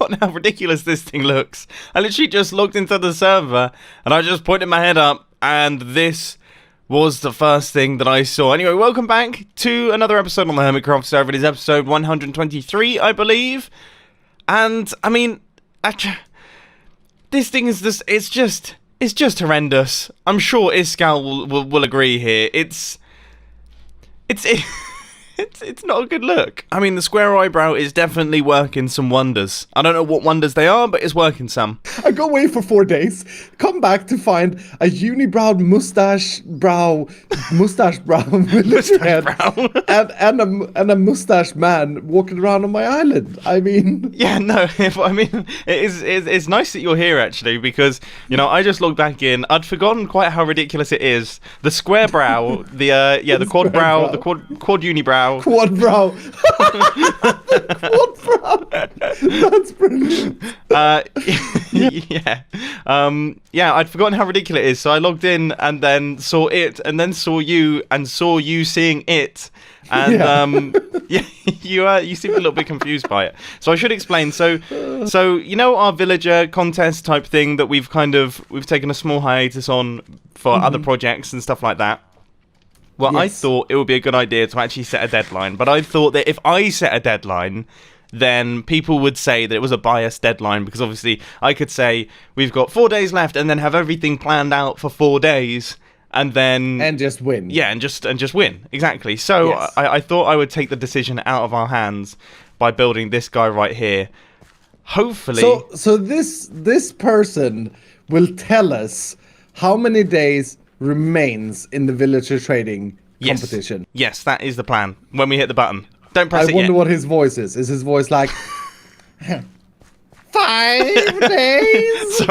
forgotten how ridiculous this thing looks. I literally just looked into the server, and I just pointed my head up, and this was the first thing that I saw. Anyway, welcome back to another episode on the Hermitcraft server. It is episode 123, I believe. And, I mean, this thing is just, it's just horrendous. I'm sure Iskal will agree here. It's not a good look. I mean, the square eyebrow is definitely working some wonders. I don't know what wonders they are, but it's working some. I go away for 4 days, come back to find a unibrowed mustache brow villager head and a mustache man walking around on my island. I mean... Yeah, no, I mean, it's nice that you're here, actually, because, you know, I just logged back in. I'd forgotten quite how ridiculous it is. The square brow, the quad brow, the quad unibrow. Quad brow. Quad brow. That's brilliant. Yeah, I'd forgotten how ridiculous it is, so I logged in and then saw it, and then saw you, and saw you seeing it. And you seem a little bit confused by it. So I should explain. So you know our villager contest type thing that we've taken a small hiatus on for other projects and stuff like that. Well, yes. I thought it would be a good idea to actually set a deadline, but I thought that if I set a deadline, then people would say that it was a biased deadline, because obviously I could say we've got 4 days left and then have everything planned out for 4 days and then... And just win. Yeah, and just win. Exactly. So yes. I thought I would take the decision out of our hands by building this guy right here. Hopefully... So this person will tell us how many days remains in the villager trading competition. Yes, that is the plan. When we hit the button. Don't press it yet. I wonder what his voice is. Is his voice like 5 days?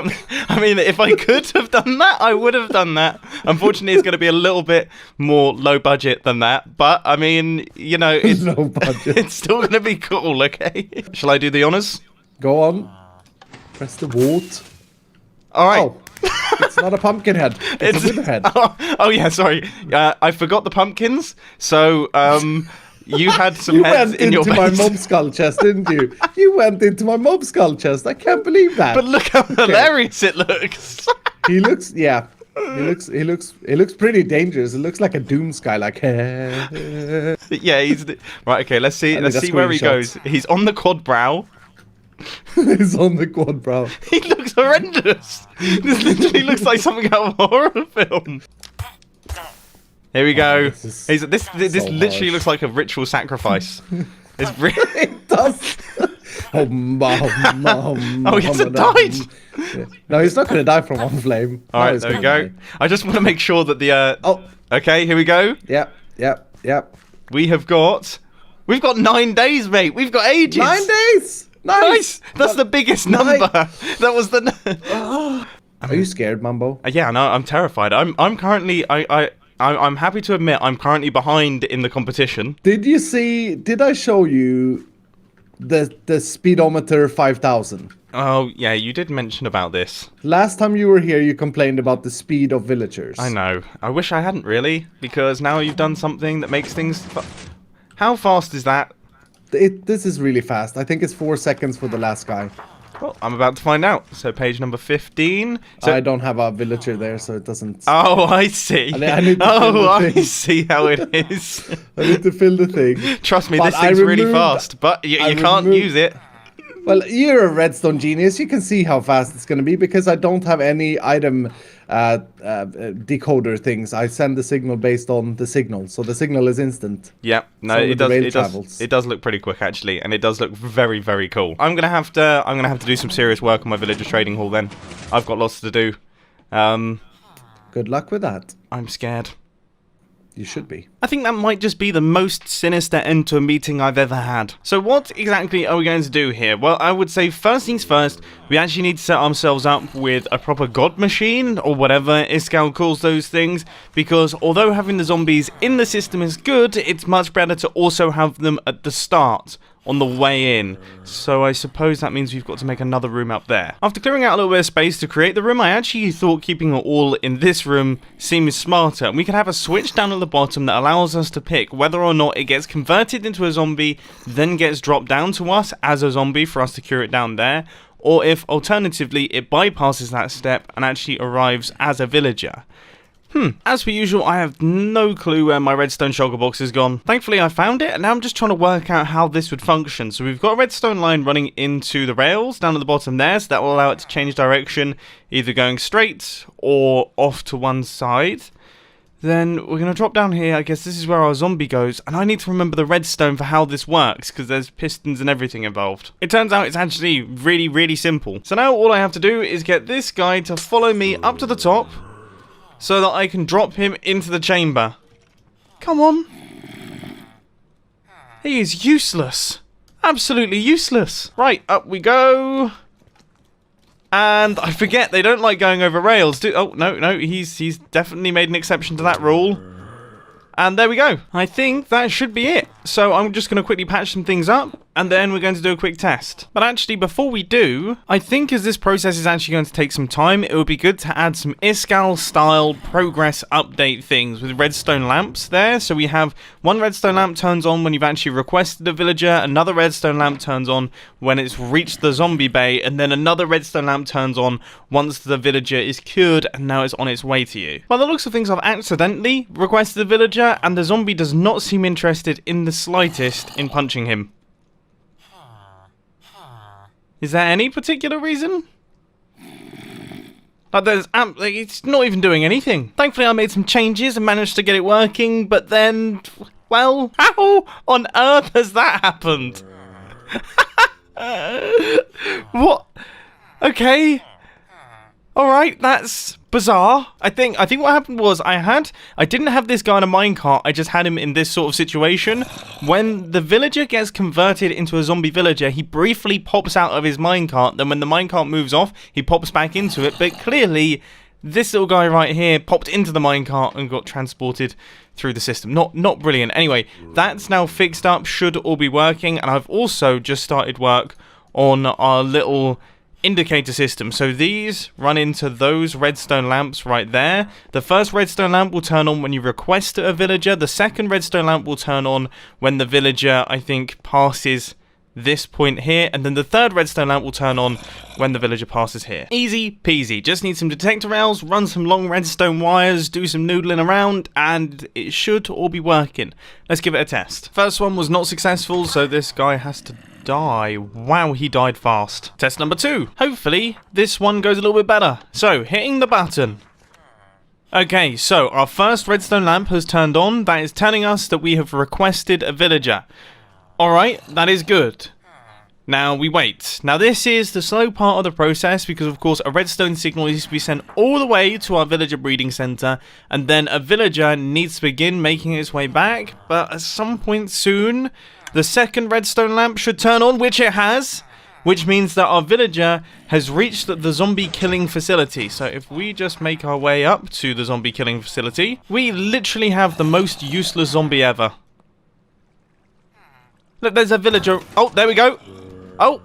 I mean, if I could have done that, I would have done that. Unfortunately, it's going to be a little bit more low budget than that. But, I mean, you know, it's, low budget. It's still going to be cool, okay? Shall I do the honors? Go on. Press the wart. All right. Oh. It's not a pumpkin head. It's a wither head. Oh yeah, sorry. I forgot the pumpkins. So you had some heads in your base. You went into my mob skull chest, didn't you? You went into my mob skull chest. I can't believe that. But look how hilarious it looks. He looks pretty dangerous. It looks like a Doomsky, like. Yeah, he's right. Okay, let's see where he goes. He's on the quad brow. He's on the quad brow. He looks horrendous. This literally looks like something out of a horror film. Here we go. This literally looks like a ritual sacrifice. It does. Oh, he hasn't died. Yeah. No, he's not going to die from one flame. All right, there we go. I just want to make sure that the. Okay, here we go. Yep. We've got 9 days, mate. We've got ages. 9 days. Nice. That's the biggest number. That was the. Are you scared, Mumbo? Yeah, no, I'm terrified. I'm currently. I'm happy to admit I'm currently behind in the competition. Did I show you the speedometer 5000? Oh yeah, you did mention about this. Last time you were here, you complained about the speed of villagers. I know. I wish I hadn't really, because now you've done something that makes things. How fast is that? This is really fast. I think it's 4 seconds for the last guy. Well, I'm about to find out. So page number 15. So I don't have a villager there, so it doesn't... Oh, I see. I need to fill the thing. I see how it is. I need to fill the thing. Trust me, this thing's really fast, but you can't use it. Well, you're a redstone genius. You can see how fast it's going to be, because I don't have any item decoder things. I send the signal based on the signal, so the signal is instant. Yeah, no, it does look pretty quick actually, and it does look very, very cool. I'm gonna have to do some serious work on my villager trading hall then. I've got lots to do. Good luck with that. I'm scared. You should be. I think that might just be the most sinister end to a meeting I've ever had. So what exactly are we going to do here? Well, I would say first things first, we actually need to set ourselves up with a proper god machine, or whatever Iskal calls those things, because although having the zombies in the system is good, it's much better to also have them at the start, on the way in. So I suppose that means we've got to make another room up there. After clearing out a little bit of space to create the room, I actually thought keeping it all in this room seems smarter. And we could have a switch down at the bottom that allows allows us to pick whether or not it gets converted into a zombie, then gets dropped down to us as a zombie for us to cure it down there, or if alternatively it bypasses that step and actually arrives as a villager. As per usual, I have no clue where my redstone shulker box has gone. Thankfully, I found it, and now I'm just trying to work out how this would function. So we've got a redstone line running into the rails down at the bottom there, so that will allow it to change direction, either going straight or off to one side. Then we're going to drop down here. I guess this is where our zombie goes, and I need to remember the redstone for how this works, because there's pistons and everything involved. It turns out it's actually really, really simple. So now all I have to do is get this guy to follow me up to the top, so that I can drop him into the chamber. Come on. He is useless. Absolutely useless. Right, up we go. And I forget, they don't like going over rails. Oh, no, he's definitely made an exception to that rule. And there we go. I think that should be it. So I'm just going to quickly patch some things up, and then we're going to do a quick test. But actually, before we do, I think as this process is actually going to take some time, it would be good to add some Iskall-style progress update things with redstone lamps there. So we have one redstone lamp turns on when you've actually requested a villager, another redstone lamp turns on when it's reached the zombie bay, and then another redstone lamp turns on once the villager is cured and now it's on its way to you. By the looks of things, I've accidentally requested a villager, and the zombie does not seem interested in the slightest in punching him. Is there any particular reason? Like, it's not even doing anything. Thankfully, I made some changes and managed to get it working, but then, well, how on earth has that happened? What? Okay. Alright, that's bizarre. I think what happened was I didn't have this guy in a minecart, I just had him in this sort of situation. When the villager gets converted into a zombie villager, he briefly pops out of his minecart, then when the minecart moves off, he pops back into it, but clearly this little guy right here popped into the minecart and got transported through the system. Not brilliant. Anyway, that's now fixed up, should all be working, and I've also just started work on our little indicator system. So these run into those redstone lamps right there. The first redstone lamp will turn on when you request a villager. The second redstone lamp will turn on when the villager, I think, passes this point here, and then the third redstone lamp will turn on when the villager passes here. Easy peasy. Just need some detector rails, run some long redstone wires, do some noodling around, and it should all be working. Let's give it a test. First one was not successful, so this guy has to die. Wow, he died fast. Test number 2. Hopefully this one goes a little bit better. So, hitting the button. Okay, so our first redstone lamp has turned on. That is telling us that we have requested a villager. Alright, that is good. Now we wait. Now this is the slow part of the process because of course a redstone signal needs to be sent all the way to our villager breeding center, and then a villager needs to begin making its way back, but at some point soon the second redstone lamp should turn on, which it has, which means that our villager has reached the zombie killing facility. So if we just make our way up to the zombie killing facility, we literally have the most useless zombie ever. Look, there's a villager. Oh, there we go. Oh.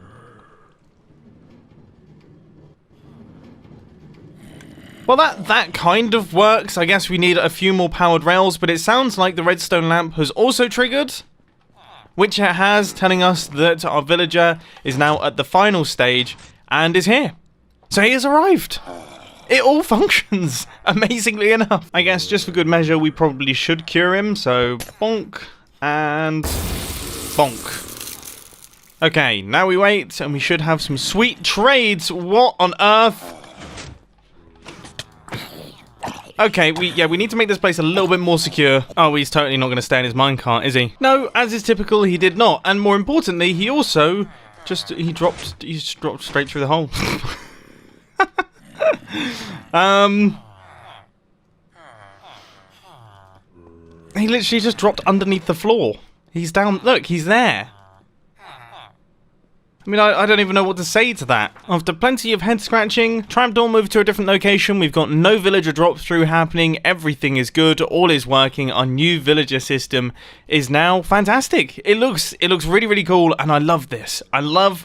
Well, that kind of works. I guess we need a few more powered rails, but it sounds like the redstone lamp has also triggered, which it has, telling us that our villager is now at the final stage and is here. So he has arrived. It all functions, amazingly enough. I guess just for good measure, we probably should cure him. So bonk and bonk. Okay, now we wait, and we should have some sweet trades. What on earth? Okay, we need to make this place a little bit more secure. Oh, he's totally not going to stay in his minecart, is he? No, as is typical, he did not. And more importantly, he also he dropped straight through the hole. He literally just dropped underneath the floor. He's down. Look, he's there. I mean, I don't even know what to say to that. After plenty of head scratching, Trapdoor moved to a different location, we've got no villager drop through happening, everything is good, all is working, our new villager system is now fantastic. It looks really, really cool, and I love this. I love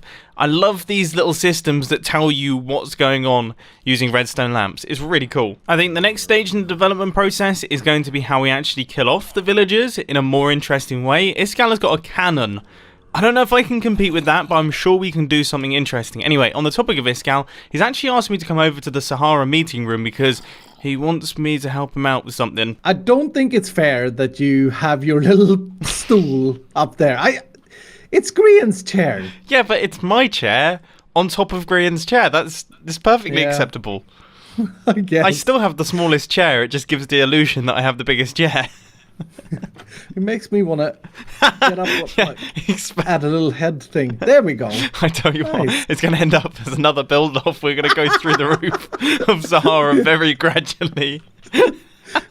these little systems that tell you what's going on using redstone lamps. It's really cool. I think the next stage in the development process is going to be how we actually kill off the villagers in a more interesting way. Iskala's got a cannon. I don't know if I can compete with that, but I'm sure we can do something interesting. Anyway, on the topic of Iskal, he's actually asked me to come over to the Sahara meeting room because he wants me to help him out with something. I don't think it's fair that you have your little stool up there. It's Grian's chair. Yeah, but it's my chair on top of Grian's chair. That's perfectly acceptable. I guess. I still have the smallest chair. It just gives the illusion that I have the biggest chair. It makes me want to get up, add a little head thing. There we go. I tell you what, it's going to end up as another build-off. We're going to go through the roof of Sahara very gradually.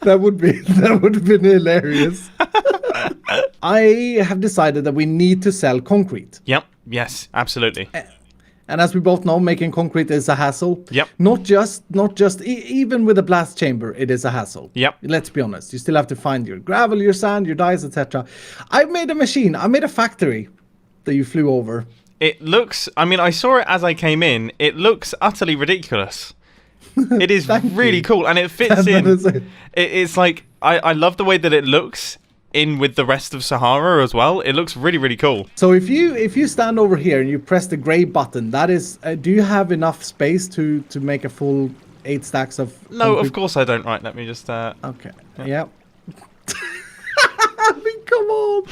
That would have been hilarious. I have decided that we need to sell concrete. Yep. Yes, absolutely. And as we both know, making concrete is a hassle. Yep. Not just even with a blast chamber, it is a hassle. Yep. Let's be honest. You still have to find your gravel, your sand, your dyes, etc. I made a machine. I made a factory that you flew over. It looks, I mean, I saw it as I came in. It looks utterly ridiculous. It is really cool, and it fits in. It's like, I love the way that it looks in with the rest of Sahara as well. It looks really, really cool. So if you stand over here and you press the gray button, that is, do you have enough space to make a full 8 stacks of No, concrete? of course I don't. Right, let me just... Okay, yeah. I mean, come on.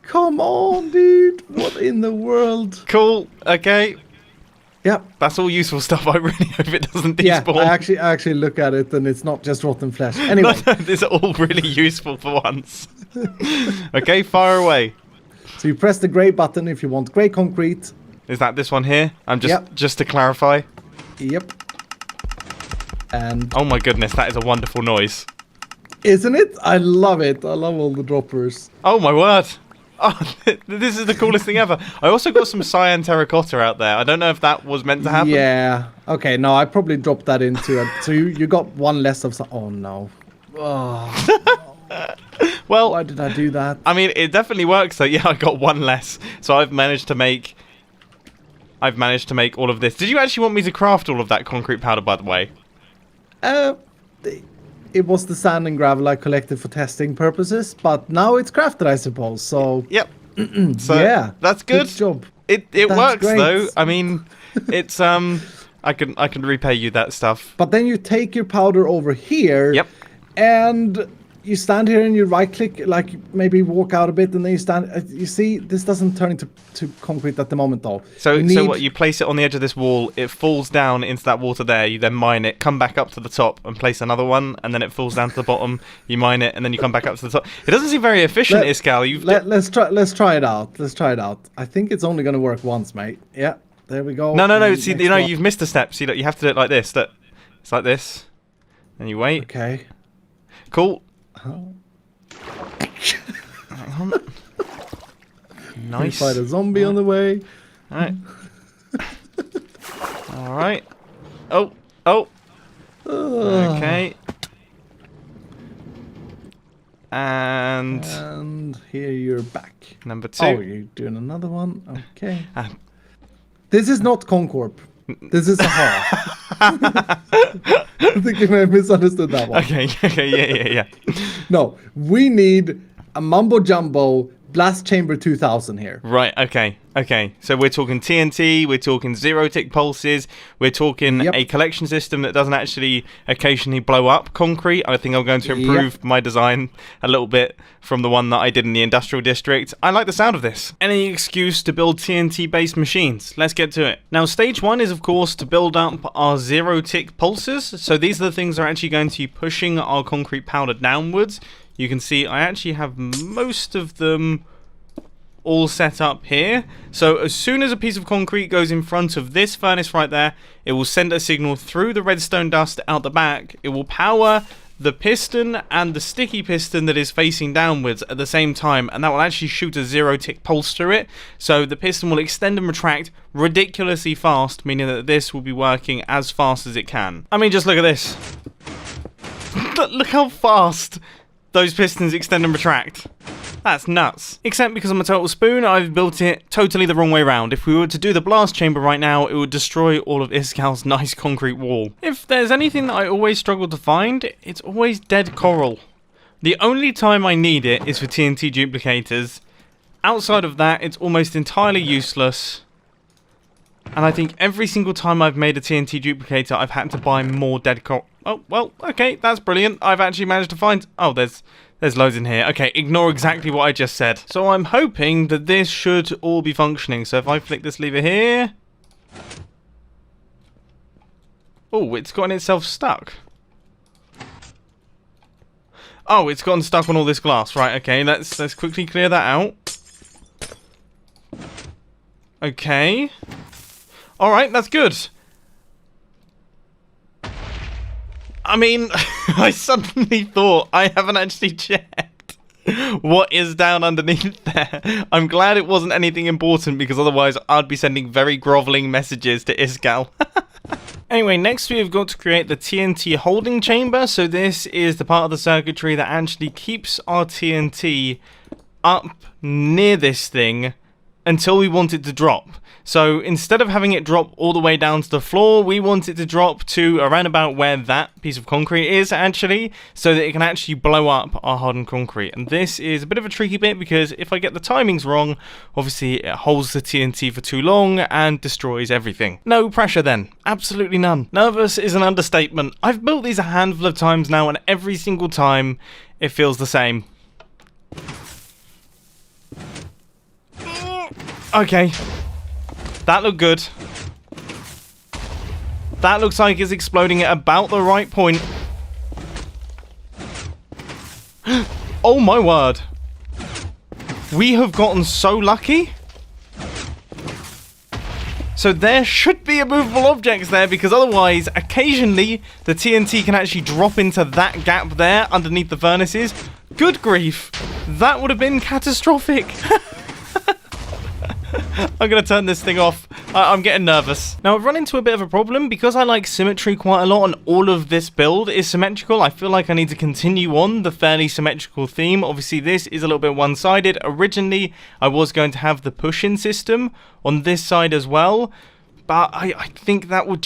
Come on, dude. What in the world? Cool, okay. Yep. That's all useful stuff. I really hope it doesn't despawn. Yeah, I actually look at it and it's not just rotten flesh. Anyway. No, this is all really useful for once. Okay, fire away. So you press the grey button if you want grey concrete. Is that this one here? I'm just to clarify. Yep. And oh my goodness, that is a wonderful noise. Isn't it? I love it. I love all the droppers. Oh my word. Oh, this is the coolest thing ever. I also got some cyan terracotta out there. I don't know if that was meant to happen. Yeah. Okay, no, I probably dropped that into it. So you got one less of some. Oh, no. Oh, well, why did I do that? I mean, it definitely works. So yeah, I got one less. So I've managed to make all of this. Did you actually want me to craft all of that concrete powder, by the way? It was the sand and gravel I collected for testing purposes, but now it's crafted, I suppose. So yep. So yeah, that's good. Good job. It works great. though. I mean, it's I can repay you that stuff. But then you take your powder over here. Yep. And you stand here and you right click, like maybe walk out a bit, and then you stand. You see, this doesn't turn into concrete at the moment, though. So what? You place it on the edge of this wall. It falls down into that water there. You then mine it, come back up to the top, and place another one, and then it falls down to the bottom. You mine it, and then you come back up to the top. It doesn't seem very efficient, Iskal. Let's try it out. Let's try it out. I think it's only going to work once, mate. Yeah, there we go. No. See, you've missed a step. See, look, you have to do it like this. Look, it's like this, and you wait. Okay. Cool. Oh. Nice. We fight a zombie on the way. Alright. Alright. Oh. Okay. And here you're back. Number 2. Oh, you're doing another one? Okay. This is not Concorp. This is Sahara. I think you may have misunderstood that one. Okay, yeah. No, we need a Mumbo Jumbo Blast Chamber 2000 here. Right, okay. So we're talking TNT, we're talking zero-tick pulses, we're talking a collection system that doesn't actually occasionally blow up concrete. I think I'm going to improve my design a little bit from the one that I did in the industrial district. I like the sound of this. Any excuse to build TNT-based machines. Let's get to it. Now, stage 1 is, of course, to build up our zero-tick pulses. So these are the things that are actually going to be pushing our concrete powder downwards. You can see I actually have most of them all set up here. So as soon as a piece of concrete goes in front of this furnace right there, it will send a signal through the redstone dust out the back. It will power the piston and the sticky piston that is facing downwards at the same time, and that will actually shoot a 0-tick pulse through it, so the piston will extend and retract ridiculously fast, meaning that this will be working as fast as it can. I mean, just look at this. Look how fast those pistons extend and retract. That's nuts. Except because I'm a total spoon, I've built it totally the wrong way around. If we were to do the blast chamber right now, it would destroy all of Iskal's nice concrete wall. If there's anything that I always struggle to find, it's always dead coral. The only time I need it is for TNT duplicators. Outside of that, it's almost entirely useless. And I think every single time I've made a TNT duplicator, I've had to buy more dead coral. Oh, well, okay, that's brilliant. I've actually managed to find... Oh, there's loads in here. Okay, ignore exactly what I just said. So I'm hoping that this should all be functioning. So if I flick this lever here... Oh, it's gotten itself stuck. Oh, it's gotten stuck on all this glass. Right, okay, let's quickly clear that out. Okay. Alright, that's good. I mean, I suddenly thought I haven't actually checked what is down underneath there. I'm glad it wasn't anything important, because otherwise I'd be sending very groveling messages to Iskal. Anyway, next we've got to create the TNT holding chamber. So this is the part of the circuitry that actually keeps our TNT up near this thing until we want it to drop. So instead of having it drop all the way down to the floor, we want it to drop to around about where that piece of concrete is actually, so that it can actually blow up our hardened concrete. And this is a bit of a tricky bit, because if I get the timings wrong, obviously it holds the TNT for too long and destroys everything. No pressure then. Absolutely none. Nervous is an understatement. I've built these a handful of times now, and every single time it feels the same. Okay. That looked good. That looks like it's exploding at about the right point. Oh my word. We have gotten so lucky. So there should be immovable objects there, because otherwise, occasionally, the TNT can actually drop into that gap there underneath the furnaces. Good grief. That would have been catastrophic. I'm going to turn this thing off. I'm getting nervous. Now, I've run into a bit of a problem because I like symmetry quite a lot, and all of this build is symmetrical. I feel like I need to continue on the fairly symmetrical theme. Obviously, this is a little bit one-sided. Originally, I was going to have the push-in system on this side as well, but I think that would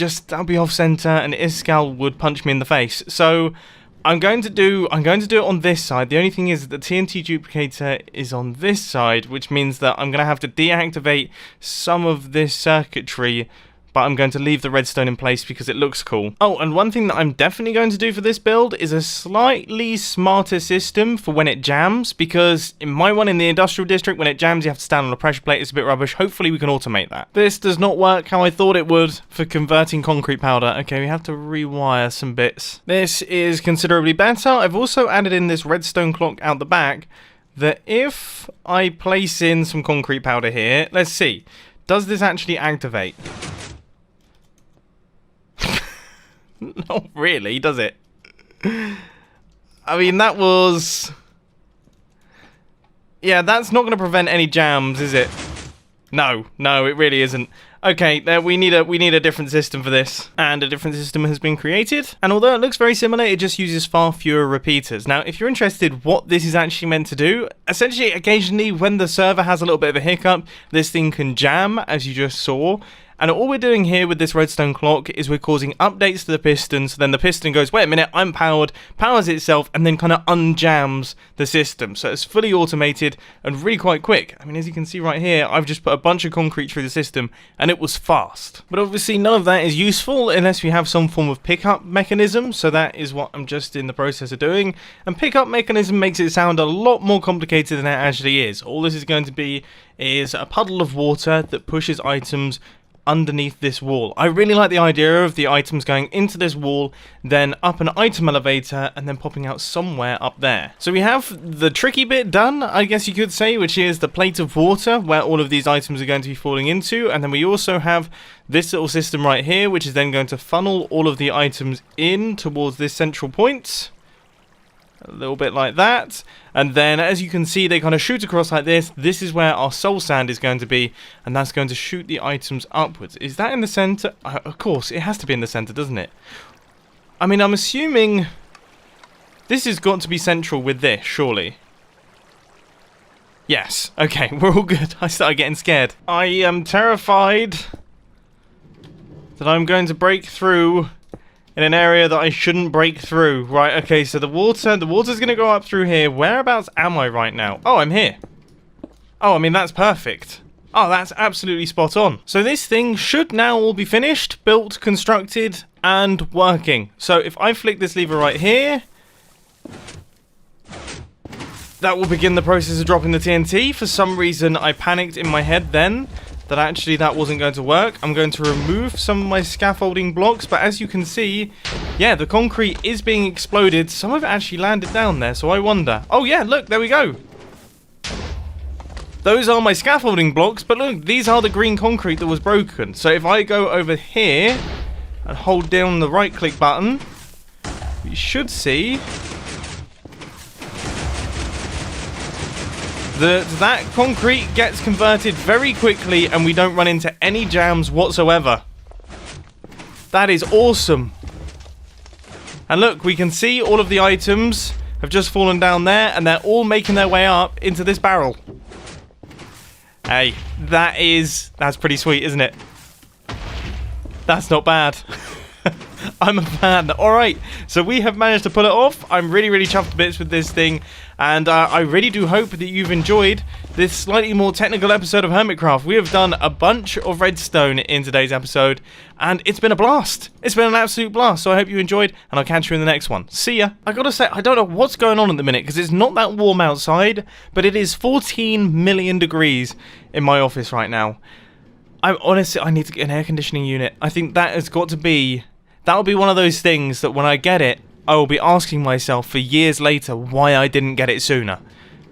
be off-center, and Iskal would punch me in the face. So I'm going to do it on this side. The only thing is that the TNT duplicator is on this side, which means that I'm going to have to deactivate some of this circuitry, but I'm going to leave the redstone in place because it looks cool. Oh, and one thing that I'm definitely going to do for this build is a slightly smarter system for when it jams, because in my one in the industrial district, when it jams, you have to stand on a pressure plate. It's a bit rubbish. Hopefully we can automate that. This does not work how I thought it would for converting concrete powder. Okay, we have to rewire some bits. This is considerably better. I've also added in this redstone clock out the back that if I place in some concrete powder here, let's see, does this actually activate? Not really, does it? I mean, that was... Yeah, that's not going to prevent any jams, is it? No, it really isn't. Okay, we need a different system for this. And a different system has been created. And although it looks very similar, it just uses far fewer repeaters. Now, if you're interested what this is actually meant to do, essentially, occasionally, when the server has a little bit of a hiccup, this thing can jam, as you just saw. And all we're doing here with this redstone clock is we're causing updates to the piston, so then the piston goes, wait a minute, I'm powered, powers itself, and then kind of unjams the system. So it's fully automated and really quite quick. I mean, as you can see right here, I've just put a bunch of concrete through the system, and it was fast. But obviously none of that is useful unless we have some form of pickup mechanism, so that is what I'm just in the process of doing. And pickup mechanism makes it sound a lot more complicated than it actually is. All this is going to be is a puddle of water that pushes items underneath this wall. I really like the idea of the items going into this wall, then up an item elevator, and then popping out somewhere up there. So we have the tricky bit done, I guess you could say, which is the plate of water where all of these items are going to be falling into, and then we also have this little system right here, which is then going to funnel all of the items in towards this central point. A little bit like that. And then, as you can see, they kind of shoot across like this. This is where our soul sand is going to be, and that's going to shoot the items upwards. Is that in the center? Of course, it has to be in the center, doesn't it? I mean, I'm assuming this has got to be central with this, surely. Yes. Okay, we're all good. I started getting scared. I am terrified that I'm going to break through in an area that I shouldn't break through. Right, okay, so the water's going to go up through here. Whereabouts am I right now? Oh, I'm here. Oh, I mean, that's perfect. Oh, that's absolutely spot on. So this thing should now all be finished, built, constructed, and working. So if I flick this lever right here, that will begin the process of dropping the TNT. For some reason, I panicked in my head then that actually that wasn't going to work. I'm going to remove some of my scaffolding blocks, but as you can see, yeah, the concrete is being exploded. Some of it actually landed down there, so I wonder. Oh yeah, look, there we go. Those are my scaffolding blocks, but look, these are the green concrete that was broken. So if I go over here and hold down the right click button, we should see that concrete gets converted very quickly and we don't run into any jams whatsoever. That is awesome. And look, we can see all of the items have just fallen down there and they're all making their way up into this barrel. Hey, that's pretty sweet, isn't it? That's not bad. I'm a fan. Alright, so we have managed to pull it off. I'm really, really chuffed to bits with this thing. And I really do hope that you've enjoyed this slightly more technical episode of Hermitcraft. We have done a bunch of redstone in today's episode. And it's been a blast. It's been an absolute blast. So I hope you enjoyed. And I'll catch you in the next one. See ya. I gotta say, I don't know what's going on at the minute. Because it's not that warm outside. But it is 14 million degrees in my office right now. I need to get an air conditioning unit. I think that has got to be... That'll be one of those things that when I get it, I will be asking myself for years later why I didn't get it sooner.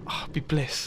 Oh, it'd be bliss.